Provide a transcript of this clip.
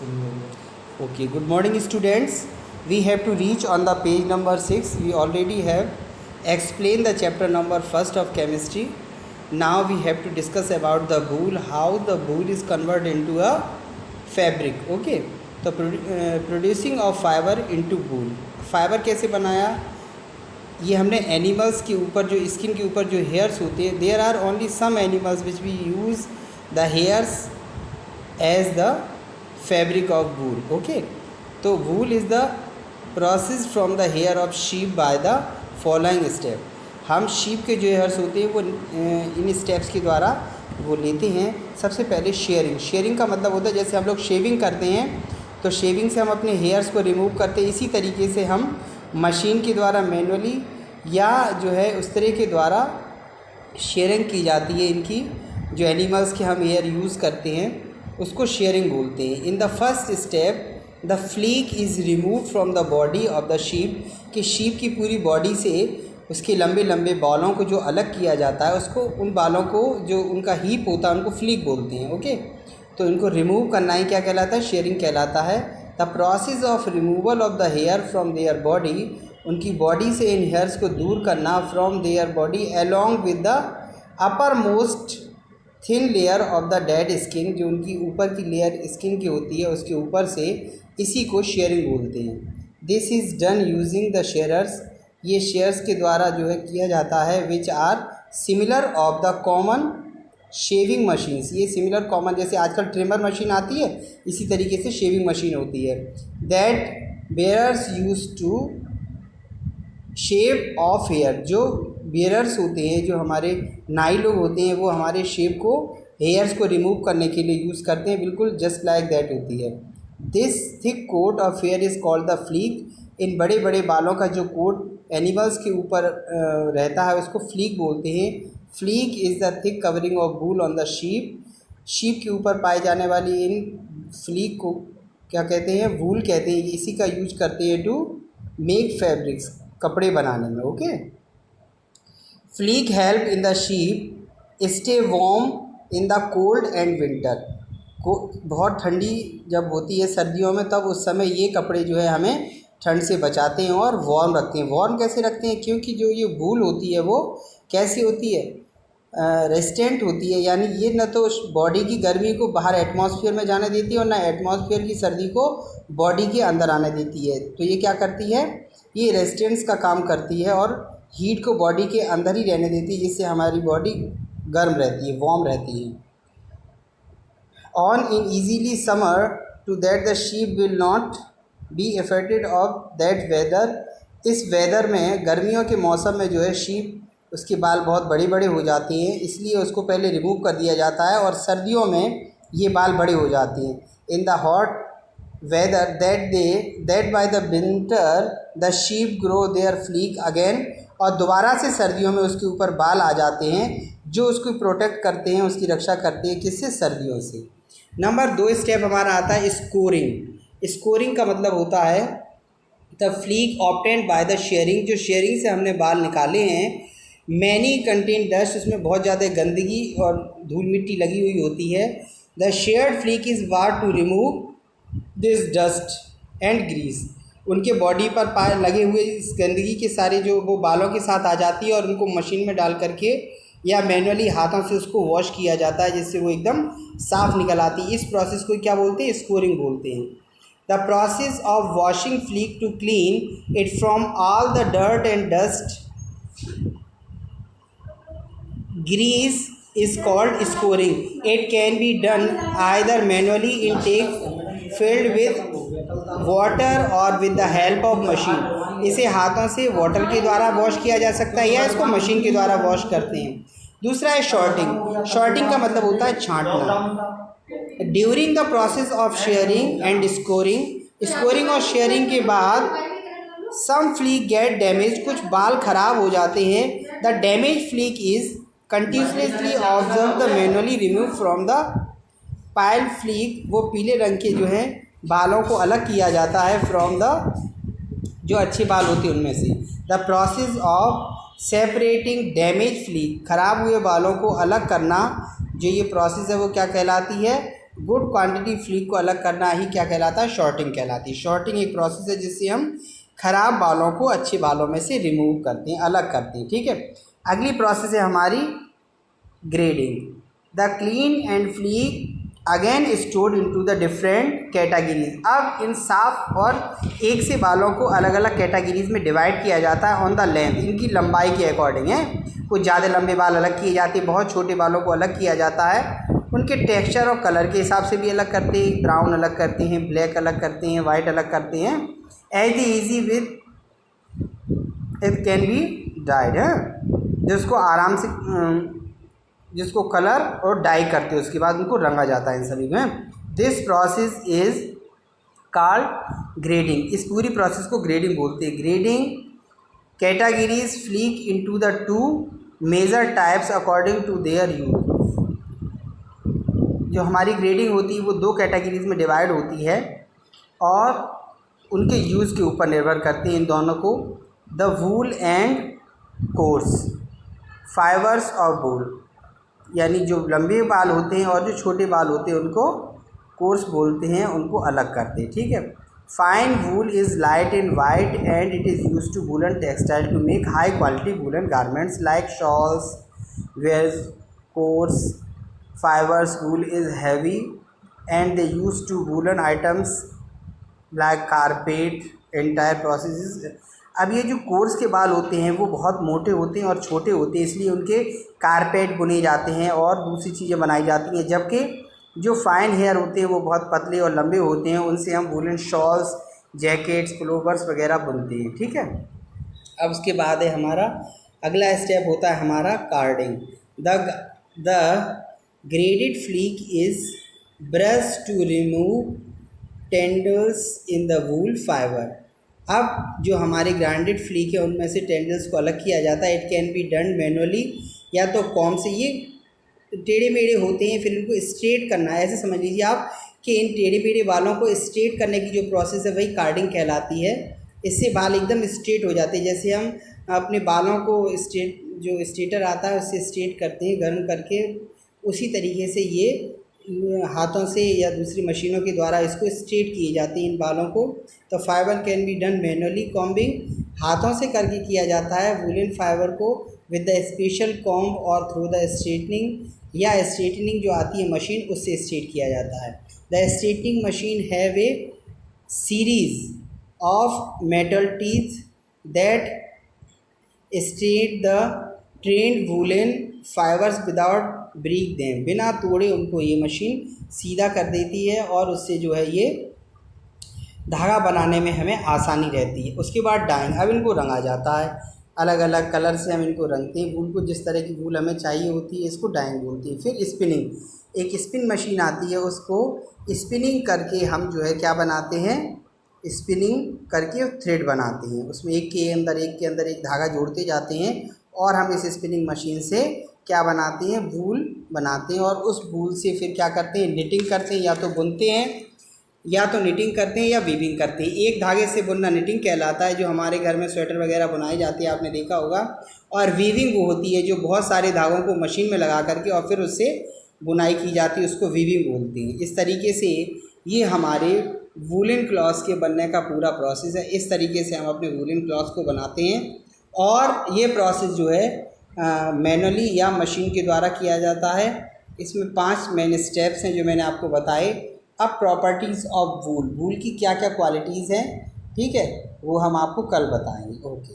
Okay, good morning students. We have to reach on the page number 6. We already have explained the chapter number 1st of chemistry. Now we have to discuss about the wool, how the wool is converted into a fabric. Okay, तो producing of fiber into wool. Fibre कैसे बनाया, ये हमने animals के ऊपर जो skin के ऊपर जो हेयर्स होते हैं, there are only some animals which we use the hairs as the fabric of wool. Okay, तो wool is the process from the hair of sheep by the following step. हम sheep के जो hairs होते हैं वो इन steps के द्वारा वो लेते हैं. सबसे पहले शेयरिंग. शेयरिंग का मतलब होता है जैसे हम लोग शेविंग करते हैं तो शेविंग से हम अपने हेयर्स को रिमूव करते हैं. इसी तरीके से हम मशीन के द्वारा मैनुअली या जो है उस तरह के द्वारा शेयरिंग की जाती है. इनकी जो एनिमल्स के हम हेयर यूज़ करते हैं उसको शेयरिंग बोलते हैं. In the first step the flick is remove from the body of the sheep. कि शीप की पूरी बॉडी से उसके लंबे लंबे बालों को जो अलग किया जाता है उसको, उन बालों को जो उनका हीप होता है उनको फ्लीक बोलते हैं. ओके, तो इनको रिमूव करना ही क्या कहलाता है, शेयरिंग कहलाता है. The process of removal of the hair from their body, उनकी बॉडी से इन हेयर्स को दूर करना from their body along with the uppermost thin layer of the dead skin. जो उनकी ऊपर की लेयर स्किन की होती है उसके ऊपर से, इसी को शेयरिंग बोलते हैं. This is done using the shears. ये शेयर्स के द्वारा जो है किया जाता है. Which are similar of the common shaving machines. ये सिमिलर कॉमन, जैसे आजकल ट्रिमर मशीन आती है इसी तरीके से शेविंग मशीन होती है. That barbers use to shave off hair. जो बेयरर्स होते हैं, जो हमारे नाई लोग होते हैं, वो हमारे शेप को, हेयर्स को रिमूव करने के लिए यूज़ करते हैं. बिल्कुल जस्ट लाइक दैट होती है. This thick coat of hair is called the fleece. इन बड़े बड़े बालों का जो कोट एनिमल्स के ऊपर रहता है उसको फ्लीक बोलते हैं. Flick is the thick covering of wool on the sheep. Sheep के ऊपर पाए जाने वाली इन फ्लीक को क्या कहते हैं, वूल कहते हैं. इसी का यूज करते हैं टू मेक फैब्रिक्स, कपड़े बनाने में. Okay, flick help in the sheep stay warm in the cold and winter. को बहुत ठंडी जब होती है सर्दियों में, तब उस समय ये कपड़े जो है हमें ठंड से बचाते हैं और वार्म रखते हैं. वार्म कैसे रखते हैं, क्योंकि जो ये वूल होती है वो कैसी होती है, रेजिस्टेंट होती है. यानी ये न तो बॉडी की गर्मी को बाहर एटमॉस्फेयर में जाने देती है और ना एटमॉस्फेयर की सर्दी को बॉडी के अंदर आने देती है. तो ये क्या करती है, ये रेजिस्टेंस का काम करती है और हीट को बॉडी के अंदर ही रहने देती है, जिससे हमारी बॉडी गर्म रहती है, वार्म रहती है. On in easily summer to that the sheep will not be affected of that weather. इस वेदर में, गर्मियों के मौसम में जो है शीप, उसके बाल बहुत बड़े बड़े हो जाते हैं, इसलिए उसको पहले रिमूव कर दिया जाता है और सर्दियों में ये बाल बड़े हो जाते हैं. In the hot whether that by the winter the sheep grow there flick again. और दोबारा से सर्दियों में उसके ऊपर बाल आ जाते हैं जो उसको प्रोटेक्ट करते हैं, उसकी रक्षा करते हैं. किससे, सर्दियों से. नंबर 2 स्टेप हमारा आता है स्कोरिंग. स्कोरिंग का मतलब होता है the flick obtained by the sharing. जो शेयरिंग से हमने बाल निकाले हैं, मैनी कंटेन डस्ट, उसमें बहुत ज़्यादा गंदगी और धूल मिट्टी लगी हुई होती है. The sheared fleece is war to remove this dust and grease. उनके बॉडी पर लगे हुए इस गंदगी के सारे जो वो बालों के साथ आ जाती है और उनको मशीन में डाल करके या मैनुअली हाथों से उसको वॉश किया जाता है, जिससे वो एकदम साफ़ निकल आती है. इस प्रोसेस को क्या बोलते हैं, स्कोरिंग बोलते हैं. The process of washing fleece to clean it from all the dirt and dust grease is called scoring. It can be done either manually in tank filled with water or with the help of machine. इसे हाथों से water के द्वारा wash किया जा सकता है या इसको मशीन के द्वारा वॉश करते हैं. दूसरा है शॉर्टिंग. शॉर्टिंग का मतलब होता है छांटना. During the process of sharing and scoring, scoring और शेयरिंग के बाद सम फ्लीक गेट डैमेज, कुछ बाल खराब हो जाते हैं. The damage flick is continuously observe the manually remove from the pile flick. वो पीले रंग के जो हैं बालों को अलग किया जाता है फ्रॉम द, जो अच्छे बाल होते हैं उनमें से. The process of separating damage flick, ख़राब हुए बालों को अलग करना, जो ये प्रोसेस है वो क्या कहलाती है, गुड क्वांटिटी फ्लीक को अलग करना ही क्या कहलाता है, शॉर्टिंग कहलाती है। शॉर्टिंग एक प्रोसेस है जिससे हम खराब बालों को अच्छे बालों में से रिमूव करते हैं, अलग करते हैं, ठीक है। अगली प्रोसेस है हमारी grading. The clean and flick again stored into the different categories. अब इन साफ और एक से बालों को अलग अलग कैटेगरीज में डिवाइड किया जाता है ऑन द लेंथ, इनकी लंबाई के अकॉर्डिंग है। कुछ ज़्यादा लंबे बाल अलग किए जाते हैं, बहुत छोटे बालों को अलग किया जाता है। उनके टेक्सचर और कलर के हिसाब से भी अलग करते हैं, ब्राउन अलग करते हैं, ब्लैक अलग करते हैं, वाइट अलग करते हैं। As easy with it can be dyed है, जिसको आराम से जिसको कलर और डाई करते हैं, उसके बाद उनको रंगा जाता है इन सभी में। This process is called grading. इस पूरी प्रोसेस को ग्रेडिंग बोलते हैं। Grading categories fleece into the two major types according to their use. जो हमारी ग्रेडिंग होती है वो दो कैटेगरीज में डिवाइड होती है और उनके यूज़ के ऊपर निर्भर करती हैं इन दोनों को। The wool and course, fibres और वूल, यानी जो लंबे बाल होते हैं और जो छोटे बाल होते हैं उनको कोर्स बोलते हैं, उनको अलग करते हैं, ठीक है। Fine wool is light in white and it is use to woollen textile to make high quality woollen garments like shawls, wears. Coarse fibers wool is heavy and they used to woolen items like carpet, entire processes। अब ये जो course के बाल होते हैं वो बहुत मोटे होते हैं और छोटे होते हैं, इसलिए उनके कारपेट बुने जाते हैं और दूसरी चीज़ें बनाई जाती हैं। जबकि जो फाइन हेयर होते हैं वो बहुत पतले और लंबे होते हैं, उनसे हम वूलन शॉल्स, जैकेट्स, पुलोवर्स वगैरह बुनते हैं, ठीक है। अब उसके बाद है हमारा अगला स्टेप होता है हमारा carding. The graded fleece is brush to remove tangles in the wool fibre. अब जो हमारे ग्राइंडेड फ्लीक है उनमें से टेंडल्स को अलग किया जाता है। It can be done manually, या तो कॉम से। ये टेढ़े मेढ़े होते हैं, फिर इनको स्ट्रेट करना है। ऐसे समझ लीजिए आप कि इन टेढ़े मेढ़े बालों को स्ट्रेट करने की जो प्रोसेस है वही कार्डिंग कहलाती है। इससे बाल एकदम स्ट्रेट हो जाते हैं। जैसे हम अपने बालों को स्ट्रेट, जो स्ट्रेटर आता है उससे स्ट्रेट करते हैं गर्म करके, उसी तरीके से ये हाथों से या दूसरी मशीनों के द्वारा इसको स्ट्रेट किए जाते हैं इन बालों को। तो fibre can be done manually, combing हाथों से करके किया जाता है वूलन फाइबर को विद द स्पेशल कॉम्ब और थ्रू द स्ट्रेटनिंग, या स्ट्रेटनिंग जो आती है मशीन उससे स्ट्रेट किया जाता है। The straightening machine have a series of metal teeth that straight the trend woollen fibres without break them. बिना तोड़े उनको ये मशीन सीधा कर देती है और उससे जो है ये धागा बनाने में हमें आसानी रहती है। उसके बाद डाइंग, अब इनको रंगा जाता है। अलग अलग कलर से हम इनको रंगते हैं। वूल को जिस तरह की वूल हमें चाहिए होती है इसको डाइंग बोलती है। फिर स्पिनिंग, एक स्पिन मशीन आती है, उसको स्पिनिंग करके हम जो है क्या बनाते हैं, स्पिनिंग करके थ्रेड बनाते हैं। उसमें एक के अंदर एक धागा जोड़ते जाते हैं और हम इस स्पिनिंग मशीन से क्या बनाते हैं, वूल बनाते हैं। और उस वूल से फिर क्या करते हैं, निटिंग करते हैं, या तो बुनते हैं या तो निटिंग करते हैं या वीविंग करते हैं। एक धागे से बुनना निटिंग कहलाता है, जो हमारे घर में स्वेटर वगैरह बुनाई जाती है, आपने देखा होगा। और वीविंग वो होती है जो बहुत सारे धागों को मशीन में लगा करके और फिर उससे बुनाई की जाती है, उसको वीविंग बोलते हैं। इस तरीके से ये हमारे वूलन क्लॉथ्स के बनने का पूरा प्रोसेस है। इस तरीके से हम अपने वूलन क्लॉथ्स को बनाते हैं और ये प्रोसेस जो है मैनुअली या मशीन के द्वारा किया जाता है। इसमें 5 मेन स्टेप्स हैं जो मैंने आपको बताए। अब प्रॉपर्टीज़ ऑफ वूल, वूल की क्या क्या क्वालिटीज़ हैं, ठीक है, वो हम आपको कल बताएंगे। ओके।